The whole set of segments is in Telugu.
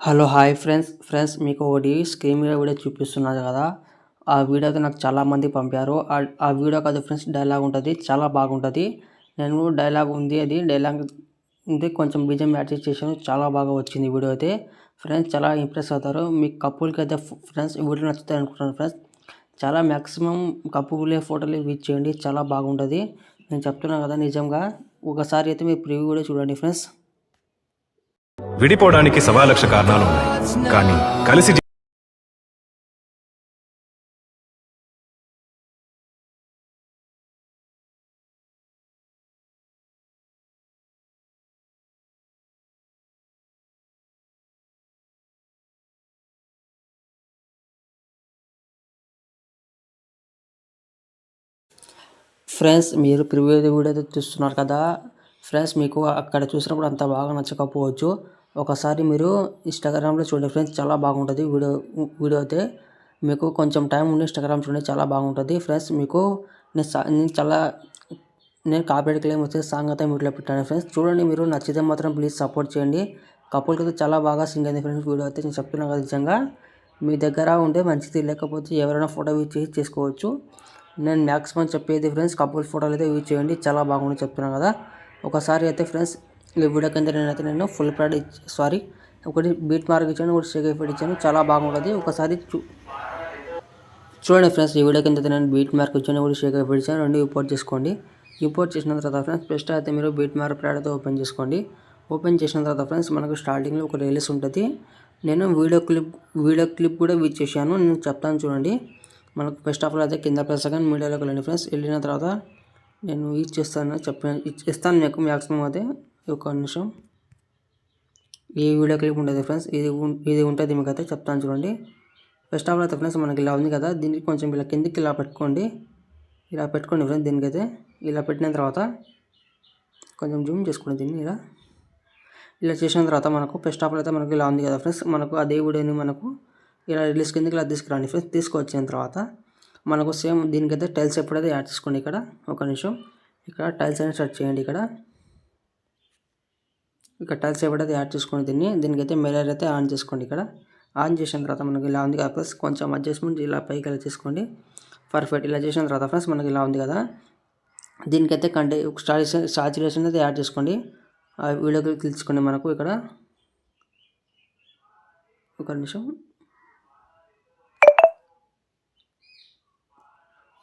హలో హాయ్ ఫ్రెండ్స్ మీకు ఒకటి స్క్రీన్ మీద వీడియో చూపిస్తున్నారు కదా. ఆ వీడియో అయితే నాకు చాలామంది పంపారు. ఆ వీడియో కదా ఫ్రెండ్స్ డైలాగ్ ఉంటుంది, చాలా బాగుంటుంది. నేను డైలాగ్ ఉంది, అది డైలాగ్ ఉంది కొంచెం బీజం యాడ్ చేసాను, చాలా బాగా వచ్చింది వీడియో అయితే. ఫ్రెండ్స్ చాలా ఇంప్రెస్ అవుతారు. మీకు కపుల్కి అయితే ఫ్రెండ్స్ ఈ వీడియో నచ్చుతాయి అనుకుంటున్నాను ఫ్రెండ్స్. చాలా మ్యాక్సిమం కపులే ఫోటోలు యూజ్ చేయండి, చాలా బాగుంటుంది. నేను చెప్తున్నాను కదా, నిజంగా ఒకసారి అయితే మీరు ప్రివ్యూ కూడా చూడండి ఫ్రెండ్స్. విడిపోవడానికి 1,00,000 కారణాలు ఉన్నాయి, కానీ కలిసి ఫ్రెండ్స్ మీరు ప్రివ్యూ వీడియో అయితే చూస్తున్నారు కదా ఫ్రెండ్స్. మీకు అక్కడ చూసినప్పుడు అంత బాగా నచ్చకపోవచ్చు. ఒకసారి మీరు ఇన్స్టాగ్రామ్లో చూడండి ఫ్రెండ్స్, చాలా బాగుంటుంది వీడియో అయితే. మీకు కొంచెం టైం ఉండి ఇన్స్టాగ్రామ్ చూడండి, చాలా బాగుంటుంది ఫ్రెండ్స్. మీకు నేను కాపీరైట్ క్లెయిమ్ వచ్చే సాంగ్ అయితే మీట్లో పెట్టాను ఫ్రెండ్స్. చూడండి, మీరు నచ్చితే మాత్రం ప్లీజ్ సపోర్ట్ చేయండి. కపుల్కి అయితే చాలా బాగా సింగ్ అయింది ఫ్రెండ్స్ వీడియో అయితే. నేను చెప్తున్నాను కదా, నిజంగా మీ దగ్గర ఉంటే మంచిది, లేకపోతే ఎవరైనా ఫోటో యూజ్ చేసి చేసుకోవచ్చు. నేను మ్యాక్సిమం చెప్పేది ఫ్రెండ్స్, కపుల్ ఫోటోలు అయితే యూజ్ చేయండి, చాలా బాగుంది చెప్తున్నాను కదా. ఒకసారి అయితే ఫ్రెండ్స్ ఈ వీడియో కింద నేను ఫుల్ ప్యాడ్ ఒకటి బీట్ మార్క్ ఇచ్చాను, ఒకటి షేక్ ఎఫెక్ట్ ఇచ్చాను, చాలా బాగుంటుంది. ఒకసారి చూడండి ఫ్రెండ్స్, ఈ వీడియో కింద నేను బీట్ మార్క్ ఇచ్చాను, ఒకటి షేక్ ఎఫెక్ట్ ఇచ్చాను, రెండు ఇంపోర్ట్ చేసుకోండి. ఇంపోర్ట్ చేసిన తర్వాత ఫ్రెండ్స్ ఫస్ట్ అయితే మీరు బీట్ మార్క్ ప్యాడ్ అయితే ఓపెన్ చేసుకోండి. ఓపెన్ చేసిన తర్వాత ఫ్రెండ్స్ మనకు స్టార్టింగ్లో ఒక రిలీజ్ ఉంటుంది. నేను వీడియో క్లిప్ కూడా యూజ్ చేశాను, నేను చెప్తాను చూడండి. మనకు ఫస్ట్ ఆఫ్ ఆల్ అయితే కింద ప్లస్ సెకండ్ మీడియాలోకి వెళ్ళండి ఫ్రెండ్స్. వెళ్ళిన తర్వాత నేను యూజ్ చేస్తాను ఇస్తాను మీకు మ్యాక్సిమం అయితే. ఒక నిమిషం, ఈ వీడియో క్లిప్ ఉంటుంది ఫ్రెండ్స్, ఇది ఉంటుంది మీకు అయితే చెప్తాను చూడండి. ఫస్ట్ ఆఫ్ ఆల్ అయితే ఫ్రెండ్స్ మనకి ఇలా ఉంది కదా, దీనికి కొంచెం ఇలా కిందికి ఇలా పెట్టుకోండి ఫ్రెండ్స్. దీనికైతే ఇలా పెట్టిన తర్వాత కొంచెం జూమ్ చేసుకోండి దీన్ని. ఇలా చేసిన తర్వాత మనకు ఫస్ట్ ఆఫ్ ఆల్ అయితే మనకు ఇలా ఉంది కదా ఫ్రెండ్స్. మనకు అదే వీడియోని మనకు ఇలా రిలీజ్ కిందకి ఇలా తీసుకురండి ఫ్రెండ్స్. తీసుకొచ్చిన తర్వాత మనకు సేమ్ దీనికైతే టైల్స్ ఎప్పుడైతే యాడ్ చేసుకోండి. ఇక్కడ ఒక నిమిషం, ఇక్కడ టైల్స్ అనేది సెర్చ్ చేయండి. ఇక్కడ టైల్స్ ఎప్పుడైతే యాడ్ చేసుకోండి దీనికైతే మిర్రర్ అయితే ఆన్ చేసుకోండి. ఇక్కడ ఆన్ చేసిన తర్వాత మనకి ఇలా ఉంది కదా ఫ్రెండ్స్, కొంచెం అడ్జస్ట్మెంట్ ఇలా పైకి ఇలా చేసుకోండి. పర్ఫెక్ట్. ఇలా చేసిన తర్వాత ఫ్రెండ్స్ మనకి ఇలా ఉంది కదా, దీనికైతే సాచురేషన్ అయితే యాడ్ చేసుకోండి. ఆ వీడియోకి తీసుకోండి. మనకు ఇక్కడ ఒక నిమిషం,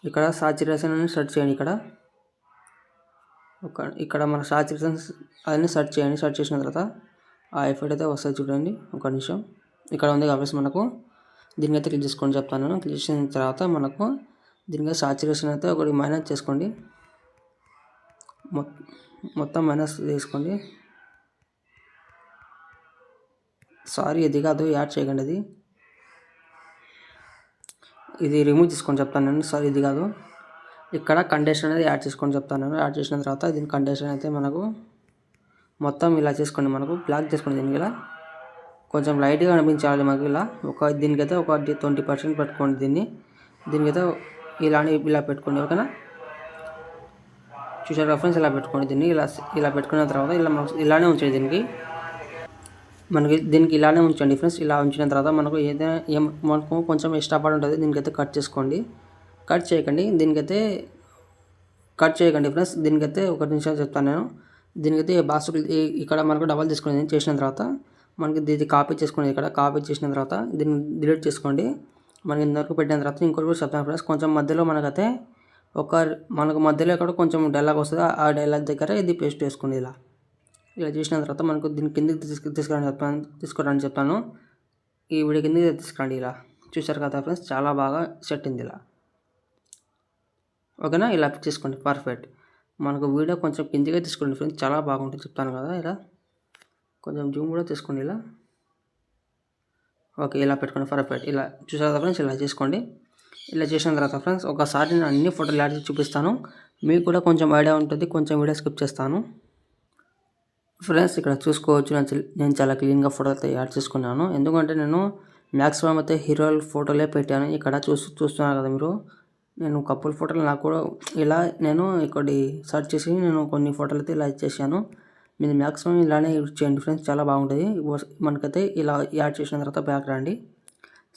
ఇక్కడ సాచురేషన్ అని సెర్చ్ చేయండి. ఇక్కడ మన సాచురేషన్ అదని సెర్చ్ చేయండి. సెర్చ్ చేసిన తర్వాత ఆ ఎఫెక్ట్ అయితే వస్తుంది చూడండి. ఒక నిమిషం, ఇక్కడ ఉంది కాబట్టి మనకు దీనికైతే క్లిక్ చేసుకోండి చెప్తాను. క్లిక్ చేసిన తర్వాత మనకు దీనికైతే సాచురేషన్ అయితే ఒకటి మైనస్ చేసుకోండి, మొత్తం మైనస్ చేసుకోండి. సారీ, ఇది కాదు, యాడ్ చేయకండి, ఇది రిమూవ్ చేసుకొని చెప్తాను నేను. సారీ, ఇది కాదు. ఇక్కడ కండిషన్ అనేది యాడ్ చేసుకొని చెప్తాను నేను. యాడ్ చేసిన తర్వాత దీని కండిషన్ అయితే మనకు మొత్తం ఇలా చేసుకోండి. మనకు బ్లాక్ చేసుకోండి దీనికి. ఇలా కొంచెం లైట్గా అనిపించాలి మనకు. ఇలా దీనికైతే ఒక 20% పెట్టుకోండి దీనికైతే ఇలా పెట్టుకోండి. ఓకేనా, చూసారు రెఫరెన్స్ ఇలా పెట్టుకోండి దీన్ని. ఇలా పెట్టుకున్న తర్వాత ఇలానే ఉంచండి దీనికి ఇలానే ఉంచండి ఫ్రెండ్స్. ఇలా ఉంచిన తర్వాత మనకు మనకు కొంచెం ఎక్స్ట్రా పార్ట్ ఉంటుంది, దీనికైతే కట్ చేసుకోండి. కట్ చేయకండి ఫ్రెండ్స్. దీనికైతే ఒక నిమిషం చెప్తాను నేను. దీనికైతే ఇక్కడ మనకు డబల్ తీసుకోండి. చేసిన తర్వాత మనకి ఇది కాపీ చేసుకోండి. ఇక్కడ కాపీ చేసిన తర్వాత దీన్ని డిలీట్ చేసుకోండి. మనకి ఇంతవరకు పెట్టిన తర్వాత ఇంకోటి కూడా చెప్తాను ఫ్రెండ్స్. కొంచెం మధ్యలో మనకు మధ్యలో ఇక్కడ కొంచెం డైలాగ్ వస్తుంది, ఆ డైలాగ్ దగ్గర ఇది పేస్ట్ చేసుకోండి. ఇలా చేసిన తర్వాత మనకు దీని కిందకి తీసుకురండి చెప్తాను. ఈ వీడియో కిందకి తీసుకురండి. ఇలా చూసారు కదా ఫ్రెండ్స్, చాలా బాగా సెట్ అయింది ఇలా. ఓకేనా, ఇలా చేసుకోండి. పర్ఫెక్ట్. మనకు వీడియో కొంచెం కిందిగా తీసుకోండి ఫ్రెండ్స్, చాలా బాగుంటుంది చెప్తాను కదా. ఇలా కొంచెం జూమ్ కూడా తీసుకోండి. ఇలా ఓకే, ఇలా పెట్టుకోండి. పర్ఫెక్ట్. ఇలా చూసారు కదా ఫ్రెండ్స్, ఇలా చేసుకోండి. ఇలా చేసిన తర్వాత ఫ్రెండ్స్ ఒకసారి నేను అన్ని ఫోటోలు యాడ్ చేసి చూపిస్తాను, మీకు కూడా కొంచెం ఐడియా ఉంటుంది. కొంచెం వీడియో స్కిప్ చేస్తాను ఫ్రెండ్స్. ఇక్కడ చూసుకోవచ్చు, నేను చాలా క్లీన్గా ఫోటో అయితే యాడ్ చేసుకున్నాను. ఎందుకంటే నేను మ్యాక్సిమం అయితే హీరోల ఫోటోలే పెట్టాను. ఇక్కడ చూస్తున్నారు కదా మీరు. నేను కపుల్ ఫోటోలు నాకు కూడా ఇలా నేను ఇక్కడ సెర్చ్ చేసి నేను కొన్ని ఫోటోలు అయితే ఇలా ఇచ్చేసాను. మీరు మ్యాక్సిమం ఇలానే యూజ్ చేయండి ఫ్రెండ్స్, చాలా బాగుంటుంది. మనకైతే ఇలా యాడ్ చేసిన తర్వాత బ్యాక్ రండి.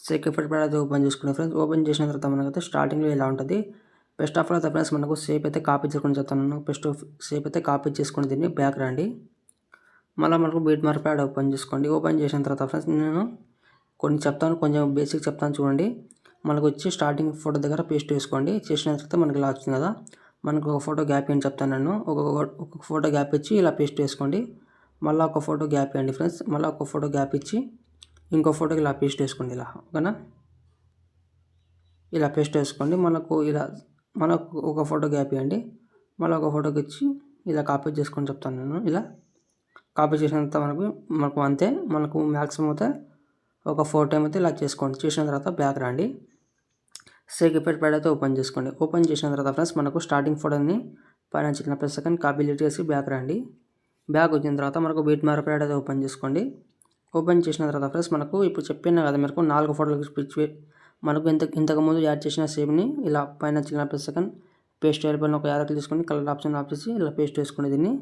సెకండ్ ఎఫెక్ట్ ప్యాడ్ అయితే ఓపెన్ చేసుకునే ఫ్రెండ్స్. ఓపెన్ చేసిన తర్వాత మనకైతే స్టార్టింగ్లో ఇలా ఉంటుంది. ఫస్ట్ ఆఫ్ ఆల్ అయితే ఫ్రెండ్స్ మనకు సేప్ అయితే కాపీ చేసుకొని చెప్తాను. ఫస్ట్ సేప్ అయితే కాపీ చేసుకుని దీన్ని బ్యాక్ రండి. మళ్ళీ మనకు బీట్ మార్క్ ప్యాడ్ ఓపెన్ చేసుకోండి. ఓపెన్ చేసిన తర్వాత ఫ్రెండ్స్ నేను కొన్ని చెప్తాను, కొంచెం బేసిక్ చెప్తాను చూడండి. మనకు వచ్చి స్టార్టింగ్ ఫోటో దగ్గర పేస్ట్ వేసుకోండి. చేసిన తర్వాత మనకి ఇలా వచ్చింది కదా, మనకు ఒక ఫోటో గ్యాప్ అని చెప్తాను నేను. ఒక ఫోటో గ్యాప్ ఇచ్చి ఇలా పేస్ట్ వేసుకోండి. మళ్ళీ ఒక ఫోటో గ్యాప్ ఇవ్వండి ఫ్రెండ్స్. మళ్ళీ ఒక ఫోటో గ్యాప్ ఇచ్చి ఇంకో ఫోటోకి ఇలా పేస్ట్ వేసుకోండి. ఇలా ఓకేనా, ఇలా పేస్ట్ వేసుకోండి. మనకు ఒక ఫోటో గ్యాప్ ఇవ్వండి. మళ్ళీ ఒక ఫోటోకి ఇచ్చి ఇలా కాపీ చేసుకొని చెప్తాను నేను. ఇలా కాపీ చేసినంత మనకు అంతే. మనకు మ్యాక్సిమం అయితే ఒక 4 టైం అయితే ఇలా చేసుకోండి. చేసిన తర్వాత బ్యాక్ రండి. సెకండ్ ఎఫెక్ట్ ప్యాడ్ అయితే ఓపెన్ చేసుకోండి. ఓపెన్ చేసిన తర్వాత ఫ్రెండ్స్ మనకు స్టార్టింగ్ ఫోటోని పైన చిన్న ప్లస్ సెకండ్ కాపీ చేసి బ్యాక్ రండి. బ్యాక్ వచ్చిన తర్వాత మనకు బీట్ మార్క్ ప్యాడ్ అయితే ఓపెన్ చేసుకోండి. ఓపెన్ చేసిన తర్వాత ఫ్రెండ్స్ మనకు ఇప్పుడు చెప్పిన కదా మీకు 4 ఫోటోలకి స్పిచ్ మనకు ఇంతకుముందు యాడ్ చేసిన సేమ్ని ఇలా పైన చిన్న ప్లస్ సెకండ్ పేస్ట్ అయిపోయిన ఒక యారో తీసుకొని కలర్ ఆప్షన్ ఆఫ్ చేసి ఇలా పేస్ట్ వేసుకుని దీన్ని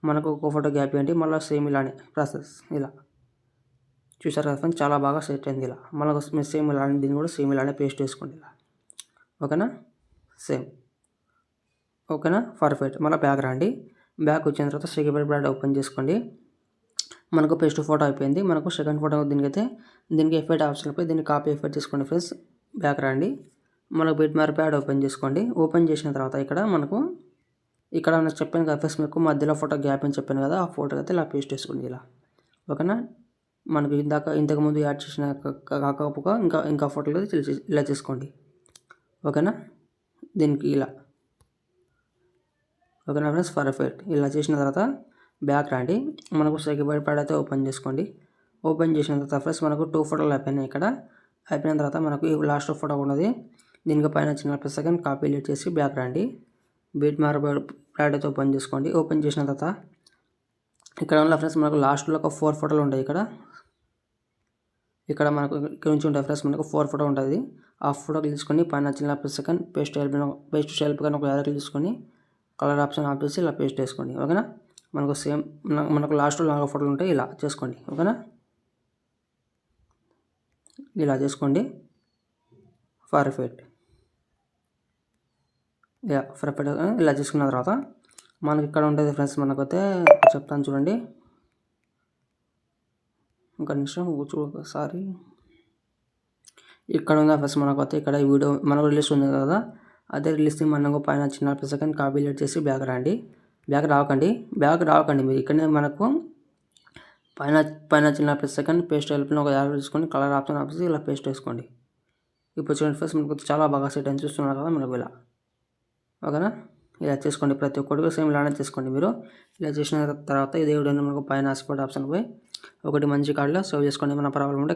మనకు ఒక ఫోటో గ్యాప్ ఇవ్వండి. మళ్ళీ సేమ్ ఇలానే ప్రాసెస్ ఇలా చూసారు కదా ఫ్రెండ్స్, చాలా బాగా సెట్ అయింది. ఇలా మళ్ళీ సేమ్ ఇలానే దీన్ని కూడా సేమ్ ఇలానే పేస్ట్ వేసుకోండి. ఇలా ఓకేనా, సేమ్ ఓకేనా, పర్ఫెక్ట్. మళ్ళీ బ్యాక్ రండి. బ్యాక్ వచ్చిన తర్వాత సెకండ్ ప్యాడ్ ఓపెన్ చేసుకోండి. మనకు ఫస్ట్ ఫోటో అయిపోయింది. మనకు సెకండ్ ఫోటో దీనికి ఎఫెక్ట్ ఆప్షన్ అయిపోయి దీన్ని కాపీ ఎఫెక్ట్ చేసుకోండి ఫ్రెండ్స్. బ్యాక్ రండి. మనకు బీట్ మార్క్ ప్యాడ్ ఓపెన్ చేసుకోండి. ఓపెన్ చేసిన తర్వాత ఇక్కడ నాకు చెప్పాను కదా ఫ్రెండ్స్, మీకు మధ్యలో ఫోటో గ్యాప్ అని చెప్పాను కదా, ఆ ఫోటో అయితే ఇలా పేస్ట్ వేసుకోండి. ఇలా ఓకేనా, మనకు ఇంతకుముందు యాడ్ చేసిన కాకపోగా ఇంకా ఫోటోలు ఇలా చేసుకోండి. ఓకేనా, దీనికి ఇలా ఓకేనా ఫ్రెండ్స్, పర్ఫెక్ట్. ఇలా చేసిన తర్వాత బ్యాక్ రండి. మనకు సెకండ్ ప్యాడ్ అయితే ఓపెన్ చేసుకోండి. ఓపెన్ చేసిన తర్వాత ఫ్రెండ్స్ మనకు 2 ఫోటోలు అయిపోయినాయి. ఇక్కడ అయిపోయిన తర్వాత మనకు ఈ లాస్ట్ ఫోటో ఉన్నది, దీనికి పైన చిన్న ప్లస్ సెకండ్ కాపీ చేసి బ్యాక్ రండి. బీట్ మార్క్ ప్యాడ్ అయితే ఓపెన్ చేసుకోండి. ఓపెన్ చేసిన తర్వాత ఇక్కడ ఉన్న ఫ్రెండ్స్ మనకు లాస్ట్లో ఒక 4 ఫోటోలు ఉంటాయి. ఇక్కడ మనకు ఇక్కడ నుంచి ఉంటాయి ఫ్రెండ్స్, మనకు 4 ఫోటో ఉంటుంది. ఆ ఫోటో తీసుకొని పైన చిన్న ప్లస్ సెకండ్ పేస్ట్ షెల్ఫ్ కానీ ఒక యారో తీసుకొని కలర్ ఆప్షన్ ఆఫ్ చేసి ఇలా పేస్ట్ వేసుకోండి. ఓకేనా, మనకు సేమ్ మనకు లాస్ట్లో 4 ఫోటోలు ఉంటాయి. ఇలా చేసుకోండి. ఓకేనా, ఇలా చేసుకోండి. పర్ఫెక్ట్. పర్ఫెక్ట్. ఇలా చేసుకున్న తర్వాత మనకి ఇక్కడ ఉంటుంది ఫ్రెండ్స్, మనకైతే చెప్తాను చూడండి. ఒక నిమిషం ఒకసారి. ఇక్కడ ఉందా ఫ్రెండ్స్, మనకైతే ఇక్కడ ఈ వీడియో మనకు రిలీజ్ ఉంది కదా, అదే రిలీజ్ని మనకు పైన చిన్న ప్లస్ సెకండ్ కాపీ చేసి బ్యాక్ రండి. బ్యాక్ రావకండి మీరు ఇక్కడనే మనకు పైన చిన్న ప్లస్ సెకండ్ పేస్ట్ వెళ్ళిపోయిన ఒక యారో తీసుకొని కలర్ ఆప్షన్ ఆఫ్ చేసి ఇలా పేస్ట్ వేసుకోండి. ఇప్పుడు చూడండి ఫ్రెండ్స్, మనకు చాలా బాగా సెట్ అని చూస్తున్నారు కదా మనకు ఇలా. ఓకేనా, ఇలా చేసుకోండి. ప్రతి ఒక్కటి సేమ్ ఇలానే చేసుకోండి. మీరు ఇలా చేసిన తర్వాత ఇదే వీడియోని మనకు పైన స్పాట్ ఆప్షన్ పోయి ఒకటి మంచి కార్డులో సేవ్ చేసుకోండి. మన ప్రాబ్లం ఉంటే